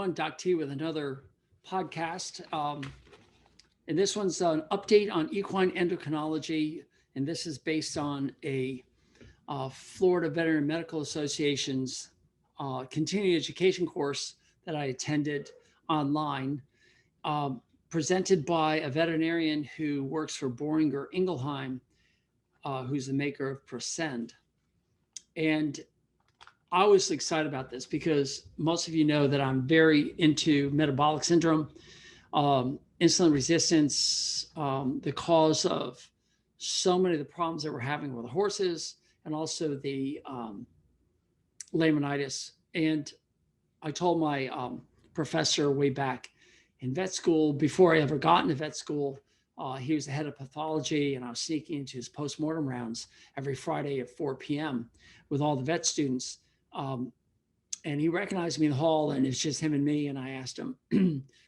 everyone. Doc T with another podcast. And this one's an update on equine endocrinology. And this is based on a Florida Veterinary Medical Association's continuing education course that I attended online, presented by a veterinarian who works for Boehringer Ingelheim, who's the maker of Proscend. And I was excited about this because most of you know that I'm very into metabolic syndrome, insulin resistance, the cause of so many of the problems that we're having with the horses, and also the laminitis. And I told my professor way back in vet school, before I ever got into vet school, he was the head of pathology, and I was sneaking into his postmortem rounds every Friday at 4 p.m. with all the vet students. And he recognized me in the hall, and it's just him and me. And I asked him,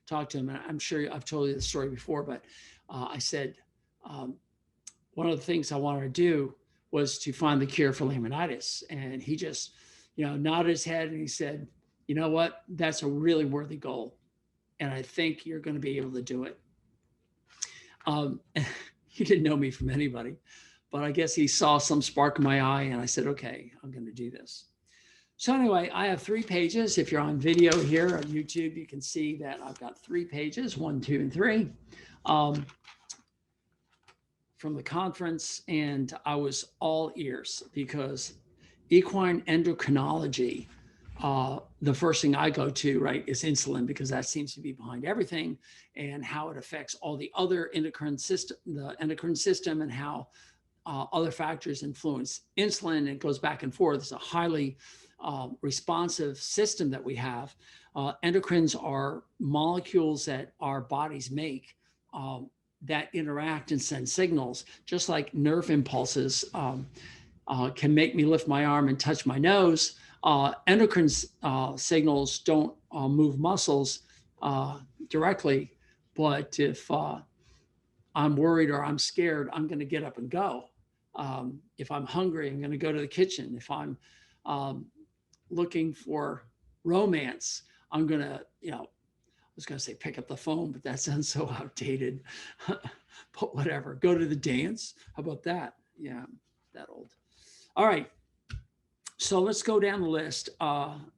talk to him. And I'm sure I've told you the story before, but I said, one of the things I wanted to do was to find the cure for laminitis. And he just, nodded his head and he said, you know what, that's a really worthy goal. And I think you're going to be able to do it. He didn't know me from anybody, but I guess he saw some spark in my eye, and I said, okay, I'm going to do this. So anyway, I have 3 pages. If you're on video here on YouTube, you can see that I've got 3 pages, 1, 2, and 3, from the conference. And I was all ears because equine endocrinology, the first thing I go to, right, is insulin, because that seems to be behind everything, and how it affects all the other endocrine system, and how other factors influence insulin. It goes back and forth. It's a highly responsive system that we have. Endocrines are molecules that our bodies make that interact and send signals, just like nerve impulses can make me lift my arm and touch my nose. Endocrine signals don't move muscles directly, but if I'm worried or I'm scared, I'm going to get up and go. If I'm hungry, I'm going to go to the kitchen. If I'm looking for romance, I'm going to, I was going to say pick up the phone, but that sounds so outdated. But whatever, go to the dance. How about that? Yeah, that old. All right. So let's go down the list.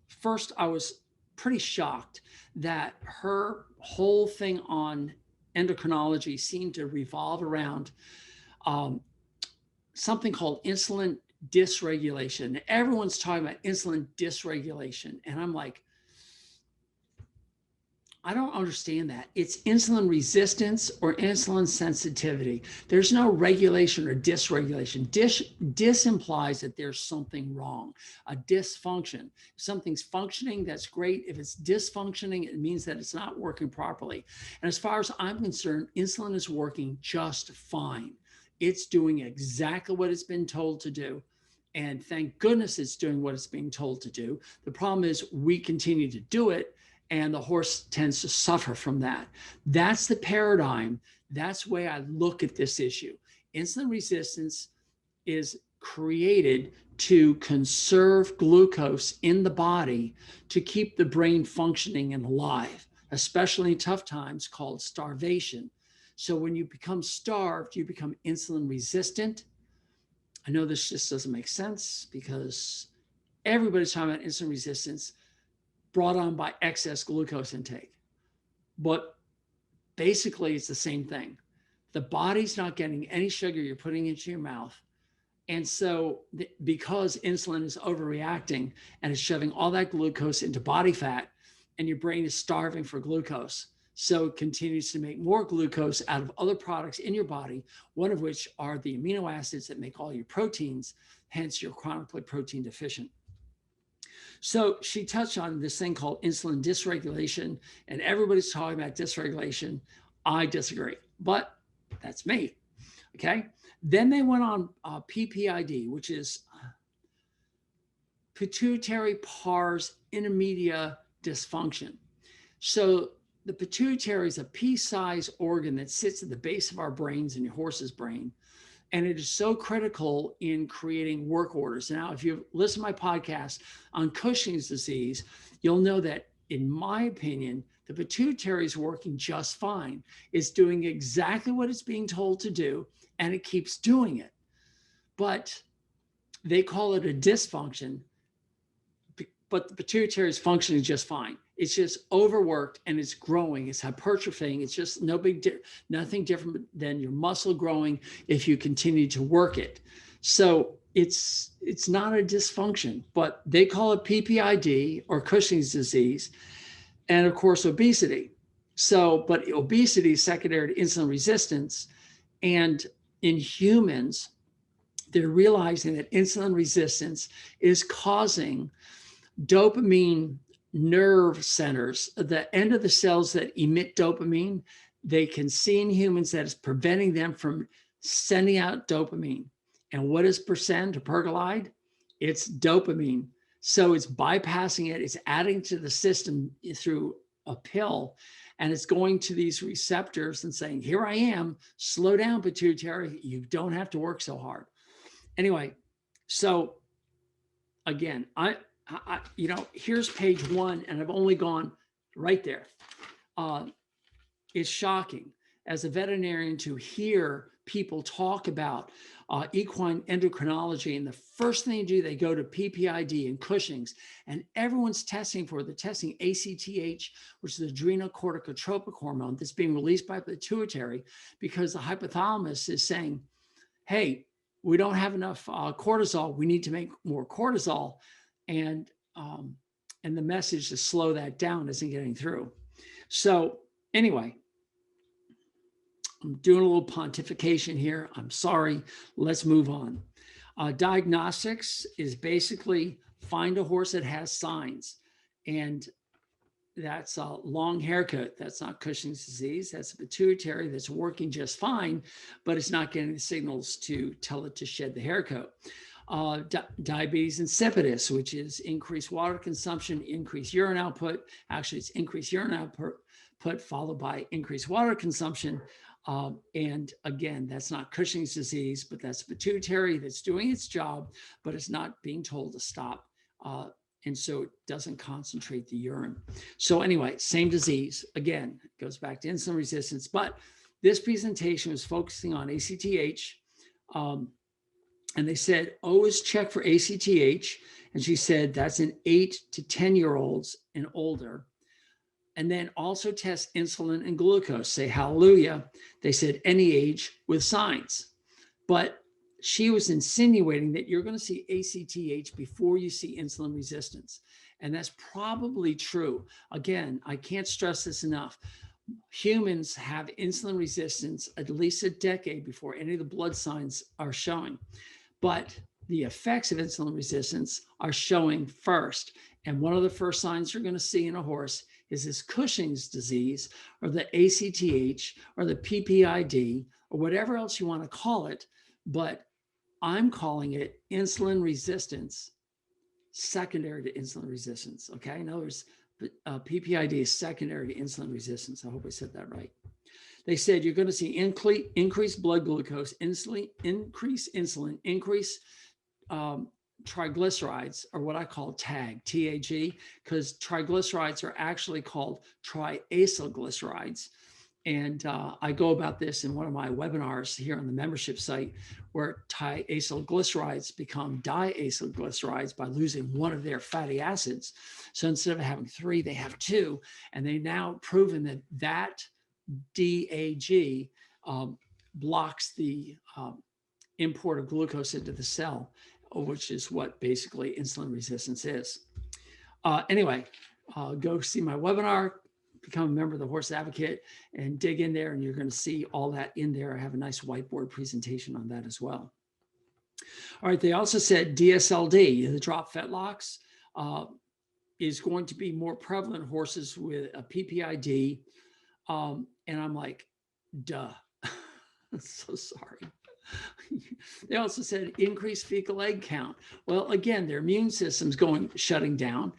First, I was pretty shocked that her whole thing on endocrinology seemed to revolve around something called insulin dysregulation. Everyone's talking about insulin dysregulation. And I'm like, I don't understand that. It's insulin resistance or insulin sensitivity. There's no regulation or dysregulation. Dys implies that there's something wrong, a dysfunction. If something's functioning, that's great. If it's dysfunctioning, it means that it's not working properly. And as far as I'm concerned, insulin is working just fine. It's doing exactly what it's been told to do. And thank goodness it's doing what it's being told to do. The problem is we continue to do it, and the horse tends to suffer from that. That's the paradigm. That's the way I look at this issue. Insulin resistance is created to conserve glucose in the body to keep the brain functioning and alive, especially in tough times, called starvation. So when you become starved, you become insulin resistant. I know this just doesn't make sense because everybody's talking about insulin resistance brought on by excess glucose intake. But basically, it's the same thing. The body's not getting any sugar you're putting into your mouth. And so because insulin is overreacting and is shoving all that glucose into body fat, and your brain is starving for glucose, so it continues to make more glucose out of other products in your body, one of which are the amino acids that make all your proteins, hence you're chronically protein deficient. So she touched on this thing called insulin dysregulation, and everybody's talking about dysregulation. I disagree, but that's me. Okay. Then they went on PPID, which is Pituitary Pars Intermediate Dysfunction. So the pituitary is a pea-sized organ that sits at the base of our brains in your horse's brain. And it is so critical in creating work orders. Now, if you listen to my podcast on Cushing's disease, you'll know that in my opinion, the pituitary is working just fine. It's doing exactly what it's being told to do, and it keeps doing it. But they call it a dysfunction, but the pituitary is functioning just fine. It's just overworked and it's growing. It's hypertrophying. It's just nothing different than your muscle growing if you continue to work it. So it's not a dysfunction, but they call it PPID or Cushing's disease, and of course obesity. So, but obesity is secondary to insulin resistance, and in humans, they're realizing that insulin resistance is causing dopamine nerve centers, the end of the cells that emit dopamine. They can see in humans that it's preventing them from sending out dopamine. And what is percent or pergolide? It's dopamine. So it's bypassing it. It's adding to the system through a pill. And it's going to these receptors and saying, here I am, slow down, pituitary. You don't have to work so hard. Anyway, so again, here's page 1, and I've only gone right there. It's shocking as a veterinarian to hear people talk about equine endocrinology, and the first thing they do, they go to PPID and Cushing's, and everyone's testing ACTH, which is the adrenocorticotropic hormone that's being released by the pituitary, because the hypothalamus is saying, hey, we don't have enough cortisol. We need to make more cortisol. And the message to slow that down isn't getting through. So anyway, I'm doing a little pontification here. I'm sorry. Let's move on. Diagnostics is basically find a horse that has signs. And that's a long haircut. That's not Cushing's disease. That's a pituitary that's working just fine, but it's not getting the signals to tell it to shed the haircut. Diabetes insipidus, which is increased water consumption, increased urine output. Actually, it's increased urine output followed by increased water consumption. And again, that's not Cushing's disease, but that's pituitary that's doing its job, but it's not being told to stop. And so it doesn't concentrate the urine. So anyway, same disease. Again, it goes back to insulin resistance. But this presentation was focusing on ACTH. And they said, always check for ACTH. And she said, that's in 8 to 10-year-olds and older. And then also test insulin and glucose. Say hallelujah. They said any age with signs. But she was insinuating that you're going to see ACTH before you see insulin resistance. And that's probably true. Again, I can't stress this enough. Humans have insulin resistance at least a decade before any of the blood signs are showing. But the effects of insulin resistance are showing first. And one of the first signs you're going to see in a horse is this Cushing's disease, or the ACTH, or the PPID, or whatever else you want to call it. But I'm calling it insulin resistance secondary to insulin resistance. Okay. In other words, PPID is secondary to insulin resistance. I hope I said that right. They said you're going to see increased blood glucose, increased insulin, increased triglycerides, or what I call TAG, because triglycerides are actually called triacylglycerides. And I go about this in one of my webinars here on the membership site, where triacylglycerides become diacylglycerides by losing one of their fatty acids. So instead of having 3, they have 2. And they now proven that DAG blocks the import of glucose into the cell, which is what basically insulin resistance is. Anyway, go see my webinar, become a member of the Horse Advocate, and dig in there, and you're going to see all that in there. I have a nice whiteboard presentation on that as well. All right, they also said DSLD, the drop fetlocks, is going to be more prevalent in horses with a PPID. And I'm like, duh. So sorry. They also said increased fecal egg count. Well, again, their immune system's shutting down.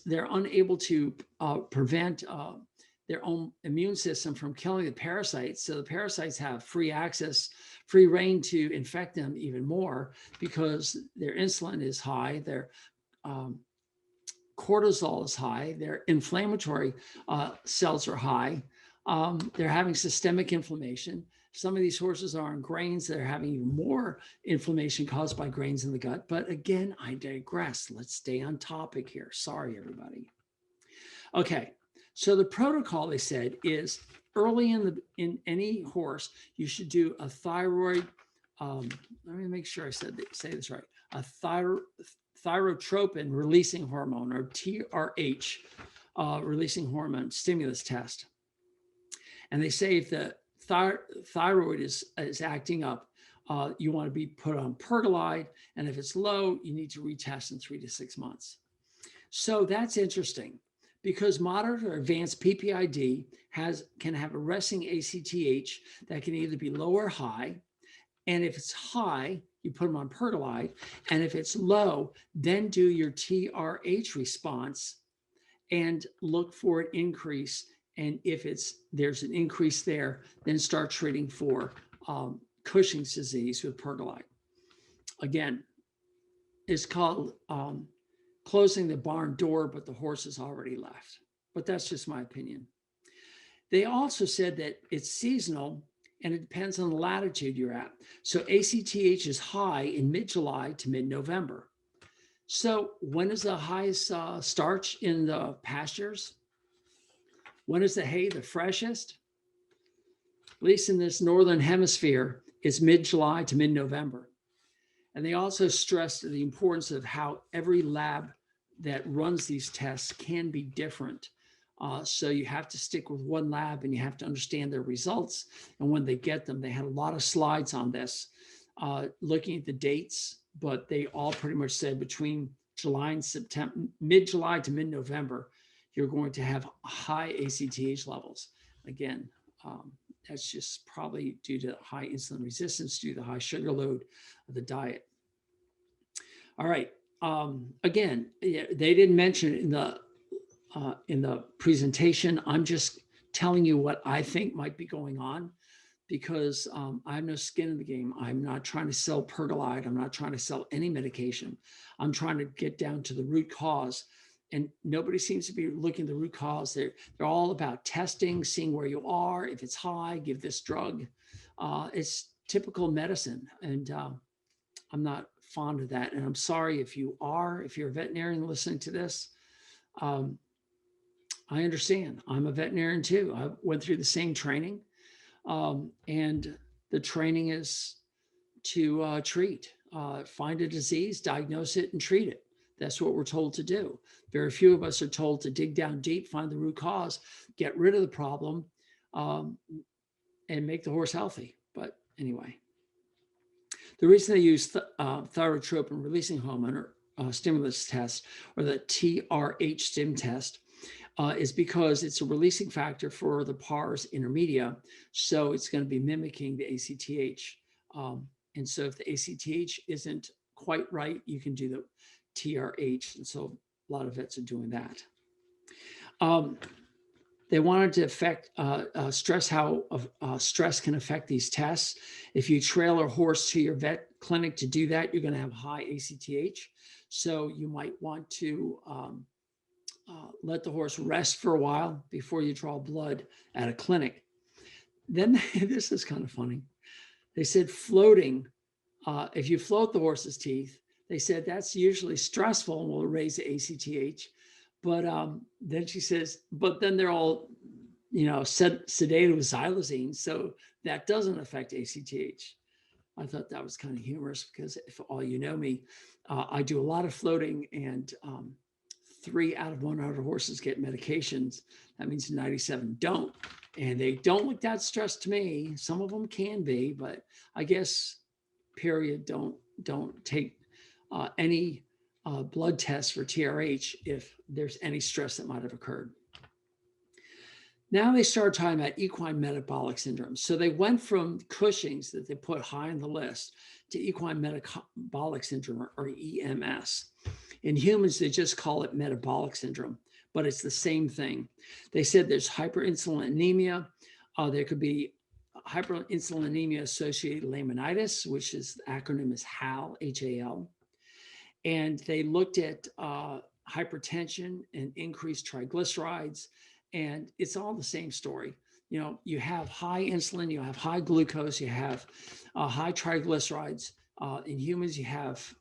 They're unable to prevent their own immune system from killing the parasites. So the parasites have free access, free reign to infect them even more because their insulin is high. Their cortisol is high, their inflammatory cells are high, they're having systemic inflammation. Some of these horses are on grains. They're having even more inflammation caused by grains in the gut. But again, I digress. Let's stay on topic here. Sorry, everybody. Okay, so the protocol, they said, is early in any horse, you should do a thyroid, let me make sure I say this right, a thyrotropin releasing hormone, or TRH releasing hormone stimulus test. And they say if the thyroid is acting up, you want to be put on pergolide. And if it's low, you need to retest in 3 to 6 months. So that's interesting because moderate or advanced PPID can have a resting ACTH that can either be low or high. And if it's high, you put them on pergolide. And if it's low, then do your TRH response and look for an increase. And if there's an increase there, then start treating for Cushing's disease with pergolide. Again, it's called closing the barn door, but the horse has already left. But that's just my opinion. They also said that it's seasonal and it depends on the latitude you're at. So ACTH is high in mid-July to mid-November. So when is the highest starch in the pastures? When is the hay the freshest? At least in this northern hemisphere, it's mid-July to mid-November. And they also stressed the importance of how every lab that runs these tests can be different. So you have to stick with one lab and you have to understand their results. And when they get them, they had a lot of slides on this, looking at the dates, but they all pretty much said between July and September, mid-July to mid-November, you're going to have high ACTH levels. Again, that's just probably due to high insulin resistance, due to the high sugar load of the diet. All right. Again, they didn't mention it in the presentation. I'm just telling you what I think might be going on because I have no skin in the game. I'm not trying to sell pergolide. I'm not trying to sell any medication. I'm trying to get down to the root cause. And nobody seems to be looking at the root cause. They're all about testing, seeing where you are. If it's high, give this drug. It's typical medicine. And I'm not fond of that. And I'm sorry if you're a veterinarian listening to this. I understand. I'm a veterinarian too. I went through the same training. And the training is to treat, find a disease, diagnose it, and treat it. That's what we're told to do. Very few of us are told to dig down deep, find the root cause, get rid of the problem, and make the horse healthy. But anyway, the reason they use thyrotropin releasing hormone or stimulus test, or the TRH stim test, is because it's a releasing factor for the pars intermedia. So it's going to be mimicking the ACTH. And so if the ACTH isn't quite right, you can do the TRH. And so a lot of vets are doing that. They wanted to stress how stress can affect these tests. If you trail a horse to your vet clinic to do that, you're going to have high ACTH. So you might want to let the horse rest for a while before you draw blood at a clinic. Then this is kind of funny. They said floating, if you float the horse's teeth, they said that's usually stressful and will raise the ACTH. But then she says, but then they're all, sedated with xylazine. So that doesn't affect ACTH. I thought that was kind of humorous because if all you know me, I do a lot of floating and 3 out of 100 horses get medications. That means 97 don't. And they don't look that stressed to me. Some of them can be, but I guess, period, don't take any blood tests for TRH if there's any stress that might have occurred. Now they started talking about equine metabolic syndrome. So they went from Cushing's that they put high on the list to equine metabolic syndrome, or EMS. In humans, they just call it metabolic syndrome, but it's the same thing. They said there's hyperinsulinemia. There could be hyperinsulinemia associated laminitis, which is the acronym is HAL, H-A-L. And they looked at hypertension and increased triglycerides. And it's all the same story. You know, you have high insulin, you have high glucose, you have high triglycerides. In humans, you have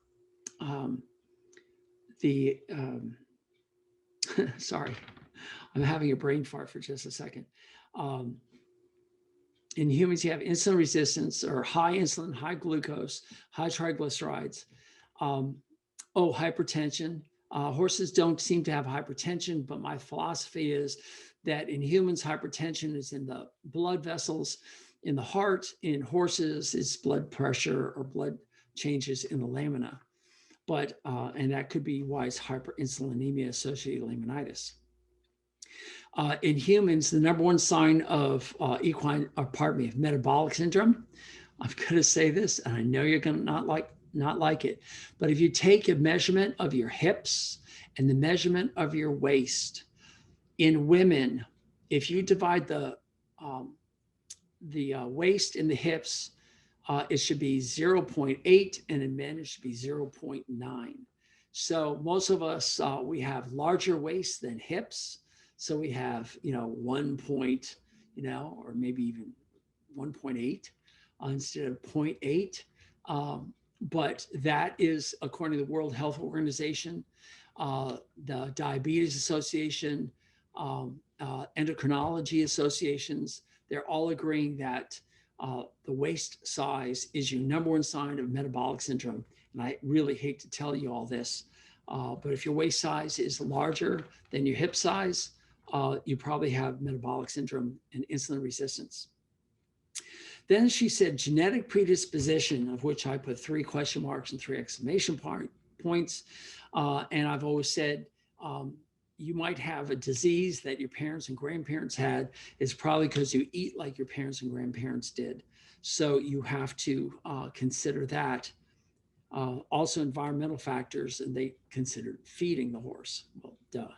the, sorry, I'm having a brain fart for just a second. In humans, you have insulin resistance or high insulin, high glucose, high triglycerides. Hypertension. Horses don't seem to have hypertension, but my philosophy is that in humans, hypertension is in the blood vessels, in the heart. In horses, it's blood pressure or blood changes in the lamina. But, and that could be why it's hyperinsulinemia associated laminitis. In humans, the number one sign of metabolic syndrome, I'm going to say this, and I know you're going to not like it, but if you take a measurement of your hips and the measurement of your waist, in women, if you divide the waist and the hips, it should be 0.8, and in men, it should be 0.9. So most of us, we have larger waists than hips. So we have, 1 point, or maybe even 1.8 instead of 0.8. But that is, according to the World Health Organization, the Diabetes Association, endocrinology associations, they're all agreeing that the waist size is your number one sign of metabolic syndrome. And I really hate to tell you all this, but if your waist size is larger than your hip size, you probably have metabolic syndrome and insulin resistance. Then she said genetic predisposition, of which I put 3 question marks and 3 exclamation points. And I've always said, you might have a disease that your parents and grandparents had. It's probably because you eat like your parents and grandparents did. So you have to consider that. Also environmental factors, and they considered feeding the horse. Well, duh.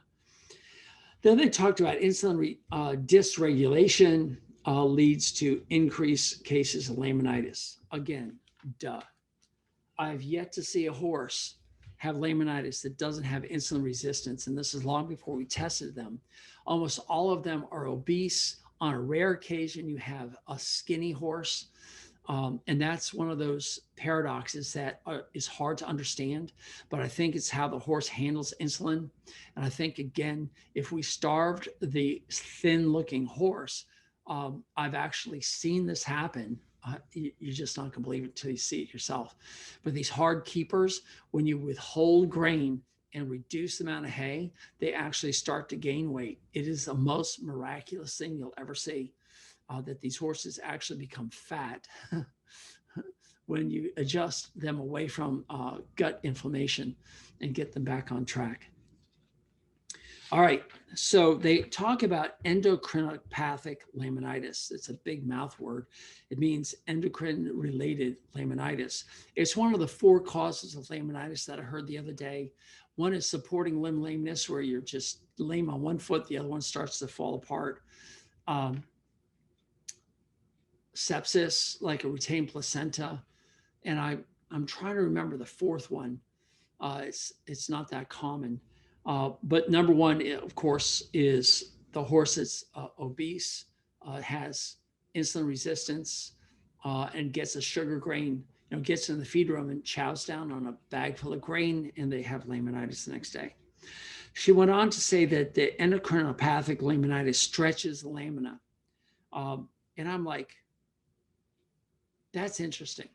Then they talked about insulin dysregulation leads to increased cases of laminitis. Again, duh. I've yet to see a horse have laminitis that doesn't have insulin resistance, and this is long before we tested them. Almost all of them are obese. On a rare occasion, you have a skinny horse. And that's one of those paradoxes that is hard to understand, but I think it's how the horse handles insulin. And I think, again, if we starved the thin looking horse, I've actually seen this happen. You're just not going to believe it until you see it yourself. But these hard keepers, when you withhold grain and reduce the amount of hay, they actually start to gain weight. It is the most miraculous thing you'll ever see. That these horses actually become fat when you adjust them away from gut inflammation and get them back on track. All right, so they talk about endocrinopathic laminitis. It's a big mouth word. It means endocrine-related laminitis. It's one of the 4 causes of laminitis that I heard the other day. One is supporting limb lameness, where you're just lame on one foot, the other one starts to fall apart. Sepsis, like a retained placenta, and I'm trying to remember the 4th one. It's not that common, but number 1, of course, is the horse that's obese, has insulin resistance, and gets a sugar grain, gets in the feed room and chows down on a bag full of grain, and they have laminitis the next day. She went on to say that the endocrinopathic laminitis stretches the lamina, and I'm like, that's interesting,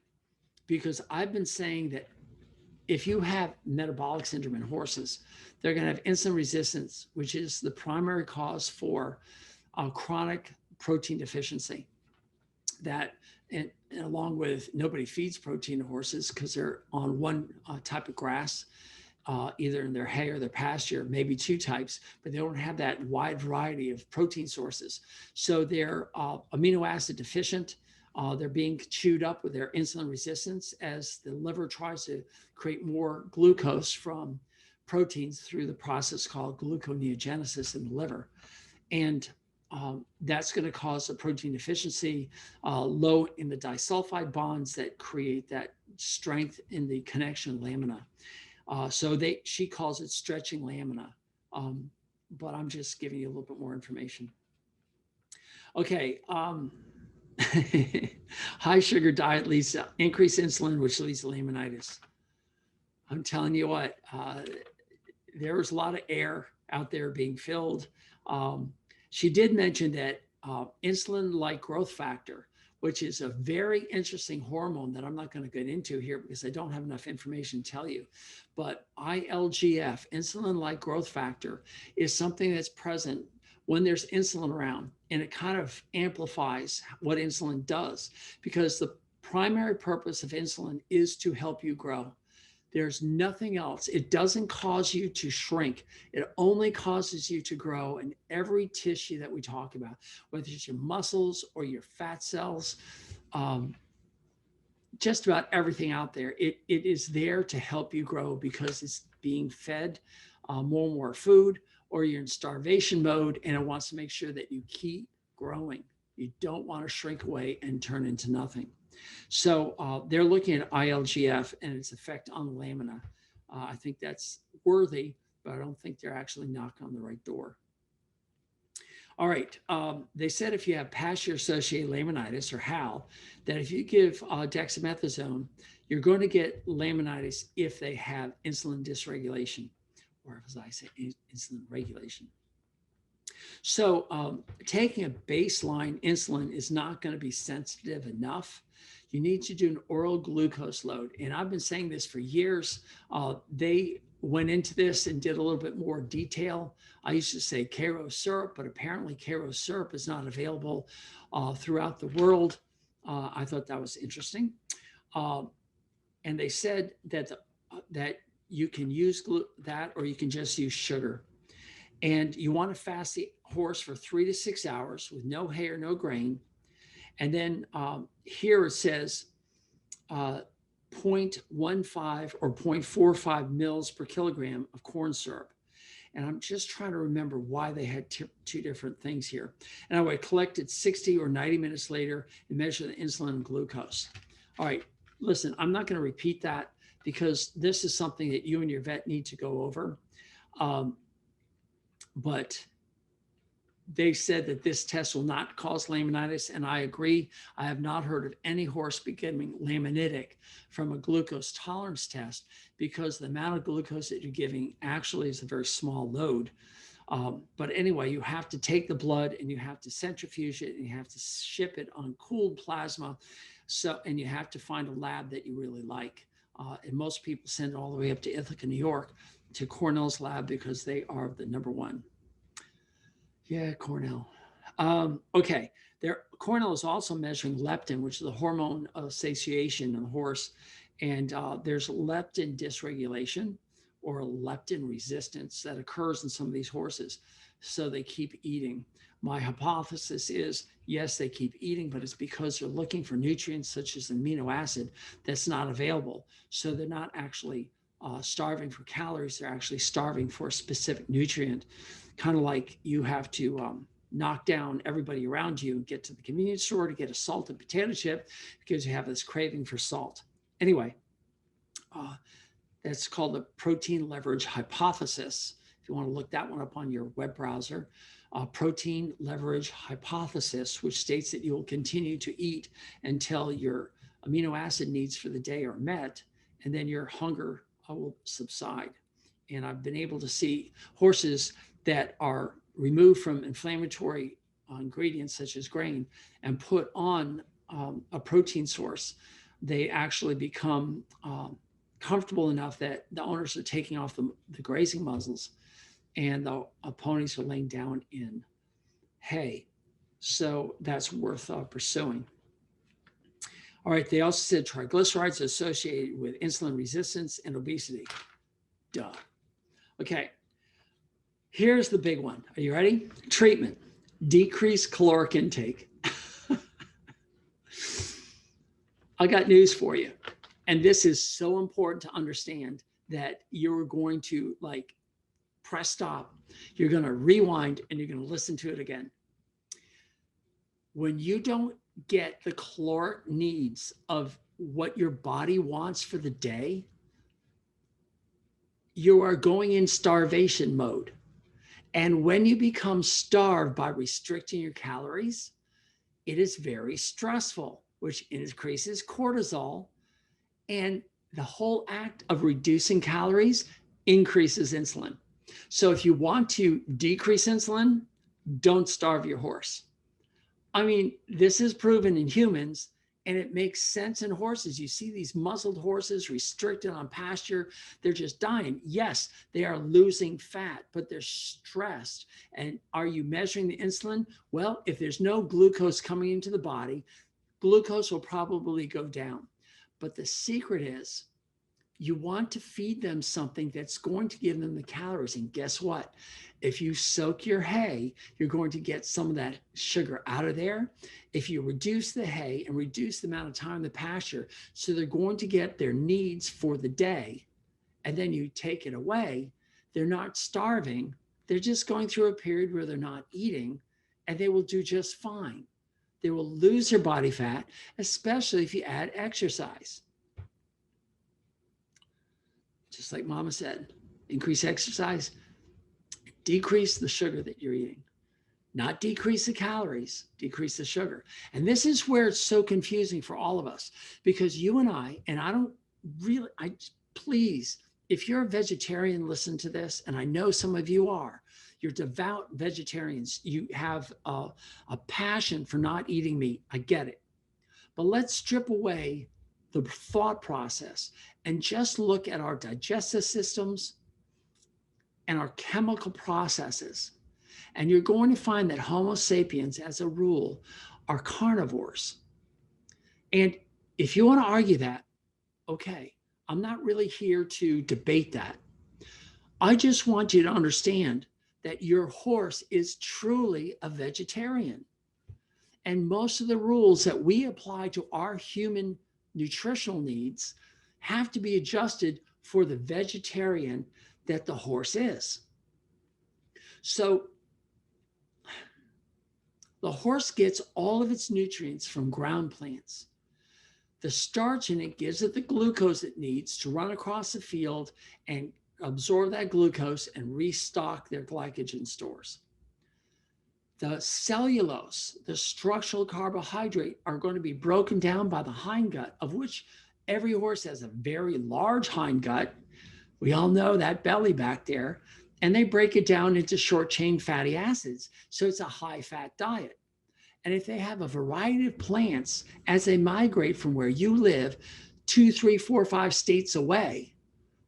because I've been saying that if you have metabolic syndrome in horses, they're going to have insulin resistance, which is the primary cause for chronic protein deficiency. That, and along with nobody feeds protein to horses because they're on one type of grass, either in their hay or their pasture, maybe 2 types, but they don't have that wide variety of protein sources. So they're amino acid deficient. They're being chewed up with their insulin resistance as the liver tries to create more glucose from proteins through the process called gluconeogenesis in the liver. And that's going to cause a protein deficiency, low in the disulfide bonds that create that strength in the connection lamina. She calls it stretching lamina. But I'm just giving you a little bit more information. Okay. High sugar diet leads to increased insulin, which leads to laminitis. I'm telling you what, there was a lot of air out there being filled. She did mention that insulin-like growth factor, which is a very interesting hormone that I'm not going to get into here because I don't have enough information to tell you. But ILGF, insulin-like growth factor, is something that's present when there's insulin around, and it kind of amplifies what insulin does, because the primary purpose of insulin is to help you grow. There's nothing else. It doesn't cause you to shrink. It only causes you to grow in every tissue that we talk about, whether it's your muscles or your fat cells, just about everything out there. It is there to help you grow because it's being fed more and more food, or you're in starvation mode, and it wants to make sure that you keep growing. You don't want to shrink away and turn into nothing. So they're looking at ILGF and its effect on the lamina. I think that's worthy, but I don't think they're actually knocking on the right door. All right. They said if you have pasture-associated laminitis, or HAL, that if you give dexamethasone, you're going to get laminitis if they have insulin dysregulation, or as I say, insulin regulation. So taking a baseline insulin is not going to be sensitive enough. You need to do an oral glucose load. And I've been saying this for years. They went into this and did a little bit more detail. I used to say Karo syrup, but apparently Karo syrup is not available throughout the world. I thought that was interesting. And they said that, that you can use that, or you can just use sugar. And you want to fast the horse for 3 to 6 hours with no hay or no grain. And then here it says 0.15 or 0.45 mils per kilogram of corn syrup. And I'm just trying to remember why they had two different things here. And I would collect it 60 or 90 minutes later and measure the insulin and glucose. All right, listen, I'm not going to repeat that because this is something that you and your vet need to go over. But they said that this test will not cause laminitis, and I agree. I have not heard of any horse becoming laminitic from a glucose tolerance test, because the amount of glucose that you're giving actually is a very small load. But anyway, you have to take the blood and you have to centrifuge it and you have to ship it on cooled plasma. And you have to find a lab that you really like. And most people send it all the way up to Ithaca, New York, to Cornell's lab, because they are the number one. Yeah, Cornell. Okay, Cornell is also measuring leptin, which is the hormone of satiation in the horse. And there's leptin dysregulation or leptin resistance that occurs in some of these horses. So they keep eating. My hypothesis is, yes, they keep eating, but it's because they're looking for nutrients such as amino acid that's not available. So they're not actually starving for calories. They're actually starving for a specific nutrient. Kind of like you have to knock down everybody around you and get to the convenience store to get a salted potato chip because you have this craving for salt. Anyway, that's called the protein leverage hypothesis. If you want to look that one up on your web browser, protein leverage hypothesis, which states that you will continue to eat until your amino acid needs for the day are met, and then your hunger will subside. And I've been able to see horses that are removed from inflammatory ingredients such as grain and put on a protein source. They actually become comfortable enough that the owners are taking off the grazing muzzles and the ponies are laying down in hay. So that's worth pursuing. All right, they also said triglycerides are associated with insulin resistance and obesity. Duh. Okay, here's the big one. Are you ready? Treatment, decrease caloric intake. I got news for you. And this is so important to understand that you're going to press stop. You're going to rewind and you're going to listen to it again. When you don't get the caloric needs of what your body wants for the day, you are going in starvation mode. And when you become starved by restricting your calories, it is very stressful, which increases cortisol. And the whole act of reducing calories increases insulin. So if you want to decrease insulin, don't starve your horse. I mean, this is proven in humans, and it makes sense in horses. You see these muzzled horses restricted on pasture, they're just dying. Yes, they are losing fat, but they're stressed. And are you measuring the insulin? Well, if there's no glucose coming into the body, glucose will probably go down. But the secret is you want to feed them something that's going to give them the calories. And guess what? If you soak your hay, you're going to get some of that sugar out of there. If you reduce the hay and reduce the amount of time in the pasture, so they're going to get their needs for the day, and then you take it away, they're not starving. They're just going through a period where they're not eating, and they will do just fine. They will lose their body fat, especially if you add exercise. Just like Mama said, increase exercise, decrease the sugar that you're eating. Not decrease the calories, decrease the sugar. And this is where it's so confusing for all of us, because you and I don't really, please, if you're a vegetarian, listen to this, and I know some of you are. You're devout vegetarians. You have a passion for not eating meat. I get it. But let's strip away the thought process and just look at our digestive systems and our chemical processes. And you're going to find that Homo sapiens, as a rule, are carnivores. And if you want to argue that, okay, I'm not really here to debate that. I just want you to understand that your horse is truly a vegetarian. And most of the rules that we apply to our human nutritional needs have to be adjusted for the vegetarian that the horse is. So the horse gets all of its nutrients from ground plants. The starch in it gives it the glucose it needs to run across the field and absorb that glucose and restock their glycogen stores. The cellulose, the structural carbohydrate, are going to be broken down by the hindgut, of which every horse has a very large hindgut. We all know that belly back there. And they break it down into short chain fatty acids. So it's a high fat diet. And if they have a variety of plants as they migrate from where you live 2, 3, 4, 5 states away,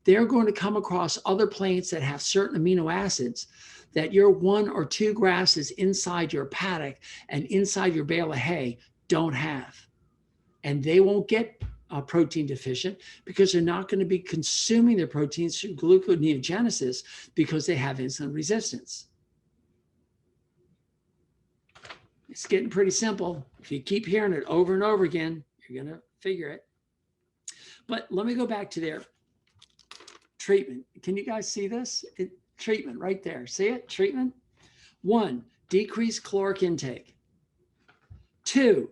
they're going to come across other plants that have certain amino acids that your 1 or 2 grasses inside your paddock and inside your bale of hay don't have. And they won't get protein deficient because they're not going to be consuming their proteins through gluconeogenesis because they have insulin resistance. It's getting pretty simple. If you keep hearing it over and over again, you're going to figure it. But let me go back to their treatment. Can you guys see this? Treatment right there. See it? Treatment. 1, decrease caloric intake. 2,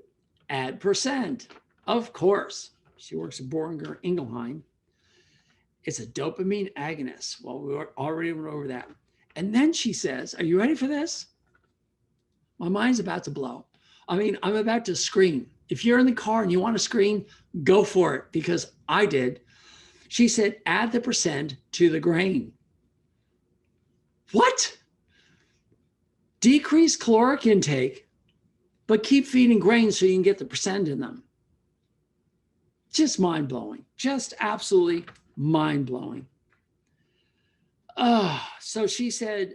add percent. Of course. She works at Boehringer Ingelheim. It's a dopamine agonist. Well, we already went over that. And then she says, are you ready for this? My mind's about to blow. I mean, I'm about to scream. If you're in the car and you want to scream, go for it, because I did. She said, add the percent to the grain. What? Decrease caloric intake, but keep feeding grains so you can get the percent in them. Just mind-blowing. Just absolutely mind-blowing. So she said,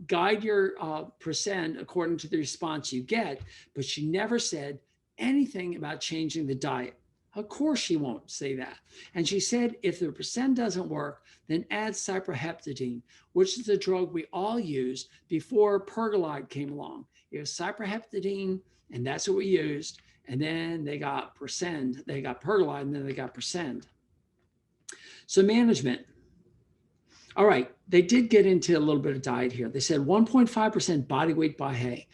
guide your percent according to the response you get, but she never said anything about changing the diet. Of course she won't say that. And she said, if the percent doesn't work, then add cyproheptadine, which is the drug we all used before pergolide came along. It was cyproheptadine, and that's what we used. And then they got percent, they got pergolide, and then they got percent. So management. All right, they did get into a little bit of diet here. They said 1.5% body weight by hay,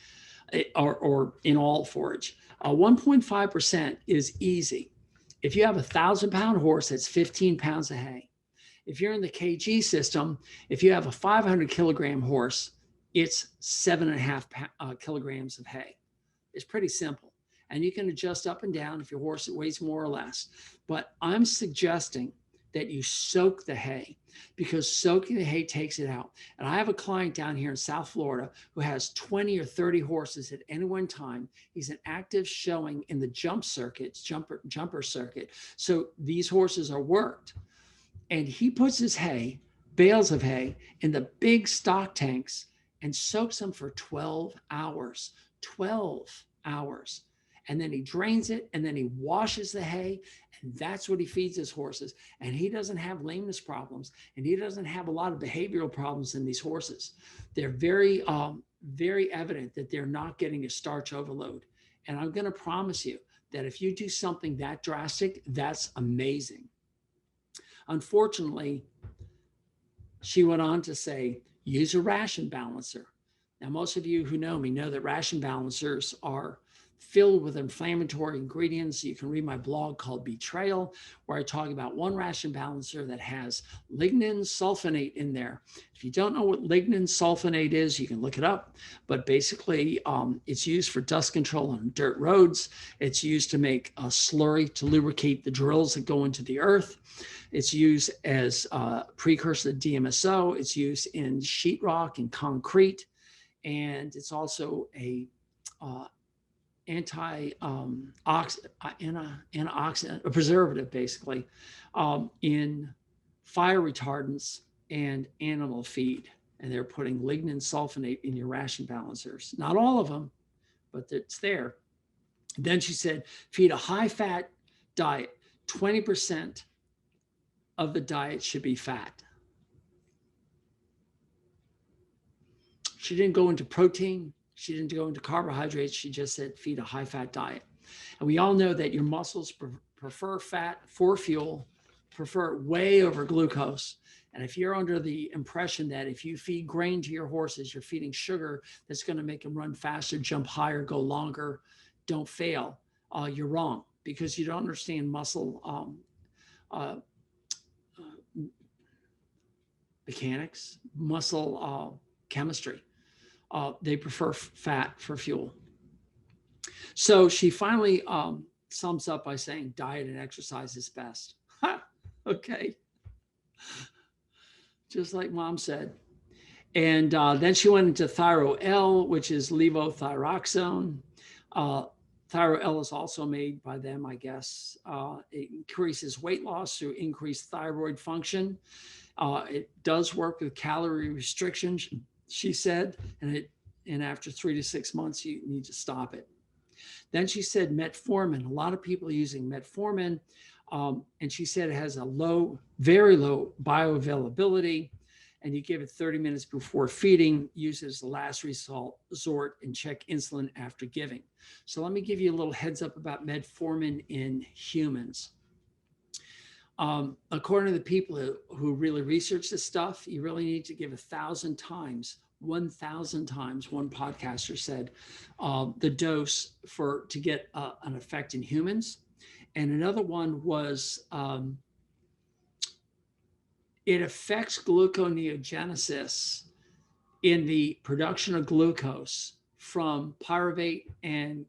or in all forage. 1.5% is easy. If you have a 1,000-pound horse, that's 15 pounds of hay. If you're in the kg system, if you have a 500 kilogram horse, it's 7.5 kilograms of hay. It's pretty simple. And you can adjust up and down if your horse weighs more or less. But I'm suggesting that you soak the hay, because soaking the hay takes it out. And I have a client down here in South Florida who has 20 or 30 horses at any one time. He's an active showing in the jumper circuit. So these horses are worked. And he puts his hay, bales of hay, in the big stock tanks and soaks them for 12 hours. 12 hours. And then he drains it, and then he washes the hay, and that's what he feeds his horses. And he doesn't have lameness problems, and he doesn't have a lot of behavioral problems in these horses. They're very, very evident that they're not getting a starch overload. And I'm going to promise you that if you do something that drastic, that's amazing. Unfortunately, she went on to say, use a ration balancer. Now, most of you who know me know that ration balancers are filled with inflammatory ingredients. You can read my blog called Betrayal, where I talk about one ration balancer that has lignin sulfonate in there. If you don't know what lignin sulfonate is, you can look it up. But basically, it's used for dust control on dirt roads. It's used to make a slurry to lubricate the drills that go into the earth. It's used as a precursor to DMSO. It's used in sheetrock and concrete. And it's also a antioxidant, a preservative, basically, in fire retardants and animal feed. And they're putting lignin sulfonate in your ration balancers. Not all of them, but it's there. Then she said, feed a high-fat diet. 20% of the diet should be fat. She didn't go into protein. She didn't go into carbohydrates. She just said feed a high-fat diet. And we all know that your muscles prefer fat for fuel, prefer it way over glucose. And if you're under the impression that if you feed grain to your horses, you're feeding sugar that's going to make them run faster, jump higher, go longer, don't fail, you're wrong, because you don't understand muscle mechanics, muscle chemistry. They prefer fat for fuel. So she finally sums up by saying diet and exercise is best. Okay. Just like mom said. And then she went into Thyro-L, which is levothyroxine. Thyro-L is also made by them, I guess. It increases weight loss through increased thyroid function. It does work with calorie restrictions, she said, and after 3 to 6 months, you need to stop it. Then she said metformin. A lot of people are using metformin, and she said it has a very low bioavailability, and you give it 30 minutes before feeding, use it as the last resort, and check insulin after giving. So let me give you a little heads up about metformin in humans. According to the people who really research this stuff, you really need to give 1,000 times, one podcaster said, the dose to get an effect in humans. And another one was it affects gluconeogenesis in the production of glucose from pyruvate and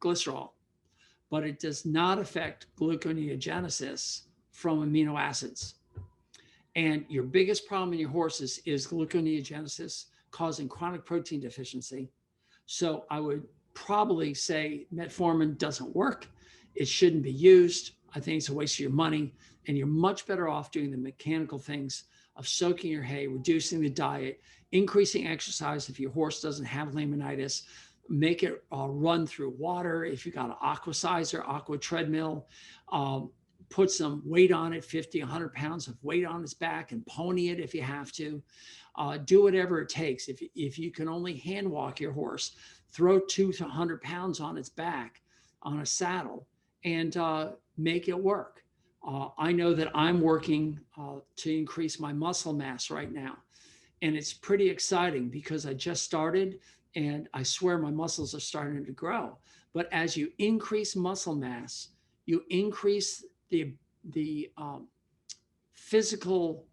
glycerol, but it does not affect gluconeogenesis from amino acids. And your biggest problem in your horses is gluconeogenesis, causing chronic protein deficiency. So I would probably say metformin doesn't work. It shouldn't be used. I think it's a waste of your money, and you're much better off doing the mechanical things of soaking your hay, reducing the diet, increasing exercise if your horse doesn't have laminitis, make it run through water. If you got an aqua treadmill, put some weight on it, 50, 100 pounds of weight on its back, and pony it if you have to. Do whatever it takes. If you can only hand walk your horse, throw 200 to 100 pounds on its back on a saddle and make it work. I know that I'm working to increase my muscle mass right now. And it's pretty exciting because I just started and I swear my muscles are starting to grow. But as you increase muscle mass, you increase the physical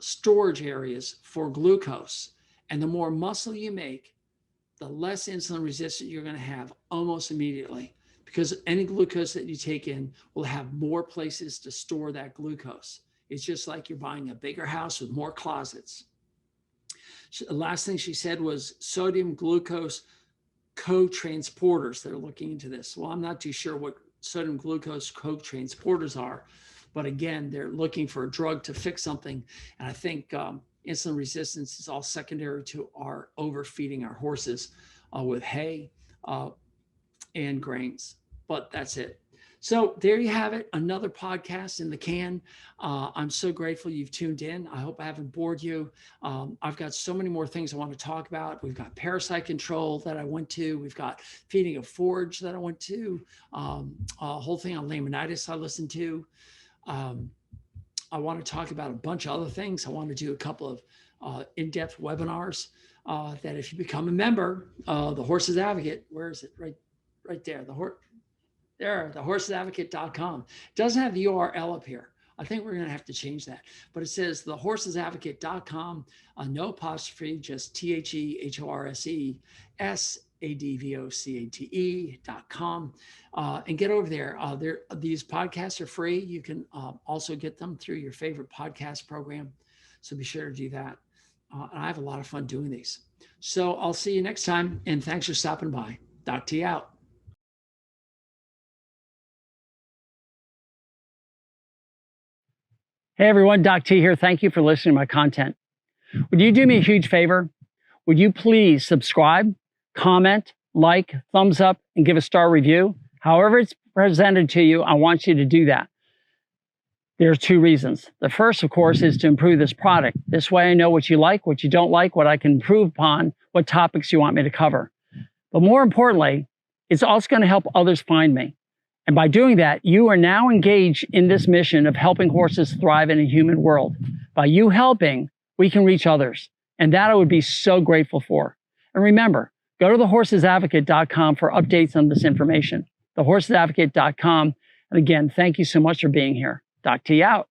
storage areas for glucose. And the more muscle you make, the less insulin resistant you're going to have almost immediately, because any glucose that you take in will have more places to store that glucose. It's just like you're buying a bigger house with more closets. The last thing she said was sodium glucose co-transporters. They're looking into this. Well, I'm not too sure what sodium glucose co-transporters are, but again, they're looking for a drug to fix something. And I think insulin resistance is all secondary to our overfeeding our horses with hay and grains. But that's it. So there you have it, another podcast in the can. I'm so grateful you've tuned in. I hope I haven't bored you. I've got so many more things I want to talk about. We've got parasite control that I went to. We've got feeding of forage that I went to. A whole thing on laminitis I listened to. I want to talk about a bunch of other things. I want to do a couple of in-depth webinars that if you become a member, the Horse's Advocate, where is it? Right there. thehorsesadvocate.com. It doesn't have the URL up here. I think we're going to have to change that. But it says thehorsesadvocate.com, no apostrophe, just THEHORSESADVOCATE.com. And get over there. These podcasts are free. You can also get them through your favorite podcast program. So be sure to do that. And I have a lot of fun doing these. So I'll see you next time. And thanks for stopping by. Doc T out. Hey everyone, Doc T here. Thank you for listening to my content. Would you do me a huge favor? Would you please subscribe, comment, like, thumbs up, and give a star review? However it's presented to you, I want you to do that. There's two reasons. The first, of course, is to improve this product. This way I know what you like, what you don't like, what I can improve upon, what topics you want me to cover. But more importantly, it's also going to help others find me. And by doing that, you are now engaged in this mission of helping horses thrive in a human world. By you helping, we can reach others. And that I would be so grateful for. And remember, go to thehorsesadvocate.com for updates on this information. Thehorsesadvocate.com. And again, thank you so much for being here. Doc T out.